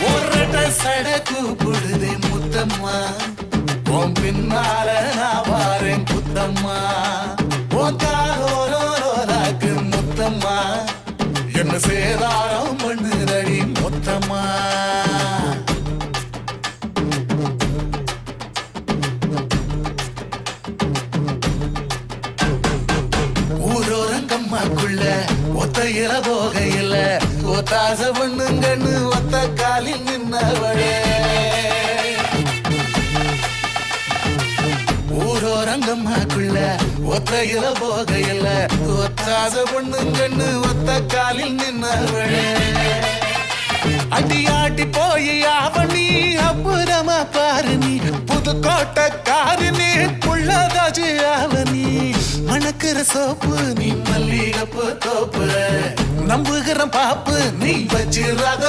ஒரு சட கூப்பிடுதே முத்தம்மா உன் பின்னால நான் வாரேன் புத்தம்மா உன் காலோராக்கு முத்தம்மா என்ன சேதாரம் பண்ணுதடி முத்தம்மா ஊரோரங்கம்மாக்குள்ள ஒத்தையில போகையில ஒத்தாச பண்ணுங்கன்னு ஒத்த காலில் நின்னவளே ஊரோரங்கம்மாக்குள்ள ஒத்தையில போகையில ஒத்தாச பண்ணுங்கன்னு ஒத்த காலில் நின்னவளே அடியாட்டி போய் அவனி அப்புறமா பாரு நீ புதுக்கோட்டக்காரு நீ புள்ளதாச்சு அவனி மணக்கிற சோப்பு நீ மல்லிகப்பு தோப்பு நம்புகிற பாப்பு நீ வச்சு ரக